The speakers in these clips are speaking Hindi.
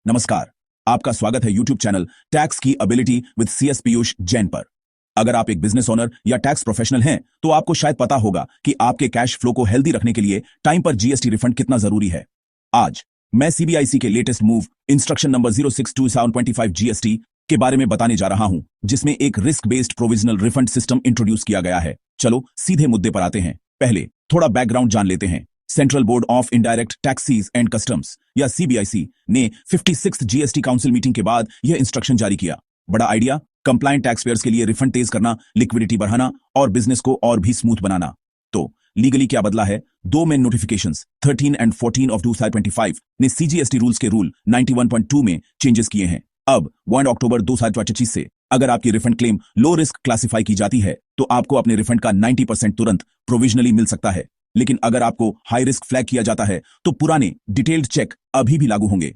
नमस्कार। आपका स्वागत है YouTube चैनल टैक्स की ability with CS Piyush Jain पर। अगर आप एक बिजनेस ओनर या टैक्स प्रोफेशनल हैं तो आपको शायद पता होगा कि आपके कैश फ्लो को हेल्दी रखने के लिए टाइम पर GST रिफंड कितना जरूरी है। आज मैं CBIC के latest move instruction number 062/725 GST के बारे में बताने जा रहा हूं, जिसमें एक risk based provisional refund system introduce किया गया है। चलो सीधे मुद्दे पर आते हैं। पहले थोड़ा बैकग्राउंड जान लेते हैं। Central board of indirect taxes and customs या CBIC ने 56th GST काउंसिल मीटिंग के बाद यह इंस्ट्रक्शन जारी किया। बड़ा आइडिया, कंप्लायंट टैक्स पेयर्स के लिए रिफंड तेज करना, लिक्विडिटी बढ़ाना और बिजनेस को और भी स्मूथ बनाना। तो लीगली क्या बदला है? दो मेन नोटिफिकेशंस 13 एंड 14 ऑफ 2025 ने CGST रूल्स के रूल 91.2 में चेंजेस किए हैं। अब 1 अक्टूबर 2025 से अगर आपकी refund claim low risk classify की जाती है तो आपको अपने रिफंड का 90% तुरंत प्रोविजनली मिल सकता है। लेकिन अगर आपको हाई रिस्क फ्लैग किया जाता है तो पुराने डिटेल्ड चेक अभी भी लागू होंगे।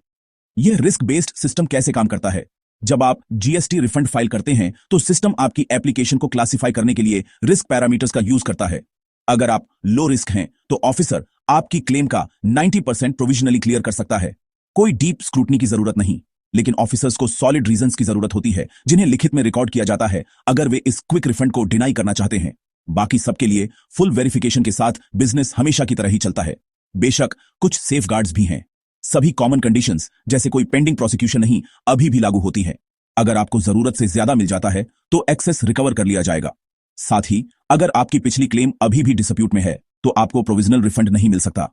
यह रिस्क बेस्ड सिस्टम कैसे काम करता है? जब आप GST रिफंड फाइल करते हैं तो सिस्टम आपकी एप्लीकेशन को क्लासिफाई करने के लिए रिस्क पैरामीटर्स का यूज करता है। अगर आप लो रिस्क हैं तो ऑफिसर आपकी क्लेम का 90% प्रोविजनली क्लियर कर सकता है। कोई डीप स्क्रूटनी की जरूरत नहीं, लेकिन ऑफिसर्स को सॉलिड रीजंस की जरूरत होती है जिन्हें लिखित में रिकॉर्ड किया जाता है अगर वे इस क्विक रिफंड को डिनाई करना चाहते हैं। बाकी सबके लिए फुल वेरिफिकेशन के साथ बिजनेस हमेशा की तरह ही चलता है। बेशक कुछ सेफगार्ड्स भी हैं। सभी कॉमन कंडीशंस जैसे कोई पेंडिंग प्रोसिक्यूशन नहीं अभी भी लागू होती है। अगर आपको जरूरत से ज्यादा मिल जाता है तो एक्सेस रिकवर कर लिया जाएगा। साथ ही अगर आपकी पिछली क्लेम अभी भी डिस्प्यूट में है तो आपको प्रोविजनल रिफंड नहीं मिल सकता।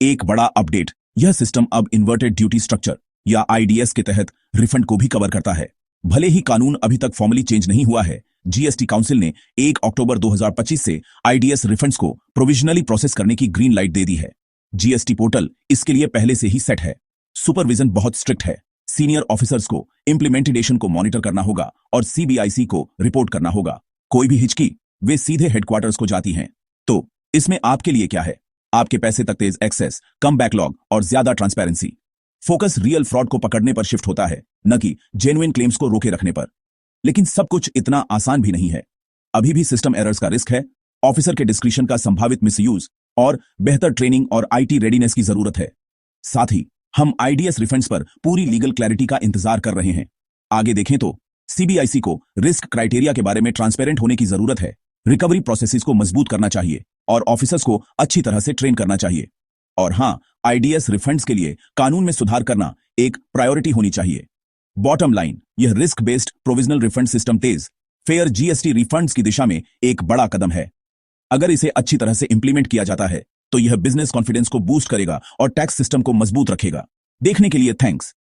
एक बड़ा अपडेट, यह सिस्टम अब इन्वर्टेड ड्यूटी स्ट्रक्चर या IDS के तहत रिफंड को भी कवर करता है। भले ही कानून अभी तक फॉर्मली चेंज नहीं हुआ है, GST काउंसिल ने 1 अक्टूबर 2025 से IDS रिफंड्स को प्रोविजनली प्रोसेस करने की ग्रीन लाइट दे दी है। GST पोर्टल इसके लिए पहले से ही सेट है। सुपरविजन बहुत स्ट्रिक्ट है। सीनियर ऑफिसर्स को इम्प्लीमेंटेशन को मॉनिटर करना होगा और CBIC को रिपोर्ट करना होगा। कोई भी हिचकी, वे सीधे हेडक्वार्टर्स को जाती हैं। तो इसमें आपके लिए क्या है? आपके पैसे तक तेज एक्सेस, कम बैकलॉग और ज्यादा ट्रांसपेरेंसी। फोकस रियल फ्रॉड को पकड़ने पर शिफ्ट होता है, न कि जेन्युइन क्लेम्स को रोके रखने पर। लेकिन सब कुछ इतना आसान भी नहीं है। अभी भी सिस्टम एरर्स का रिस्क है, ऑफिसर के डिस्क्रिशन का संभावित मिसयूज और बेहतर ट्रेनिंग और IT रेडीनेस की जरूरत है। साथ ही हम IDS रिफंड्स पर पूरी लीगल क्लैरिटी का इंतजार कर रहे हैं। आगे देखें तो CBIC को रिस्क क्राइटेरिया के बारे में ट्रांसपेरेंट होने की जरूरत है। रिकवरी प्रोसेसेस को मजबूत करना चाहिए और ऑफिसर्स को अच्छी तरह से ट्रेन करना चाहिए। और हाँ, IDS रिफंड्स के लिए कानून में सुधार करना एक प्रायोरिटी होनी चाहिए। बॉटम लाइन, यह risk based provisional refund system तेज, फेयर GST रिफंड्स की दिशा में एक बड़ा कदम है। अगर इसे अच्छी तरह से इंप्लीमेंट किया जाता है तो यह बिजनेस कॉन्फिडेंस को बूस्ट करेगा और टैक्स सिस्टम को मजबूत रखेगा। देखने के लिए थैंक्स।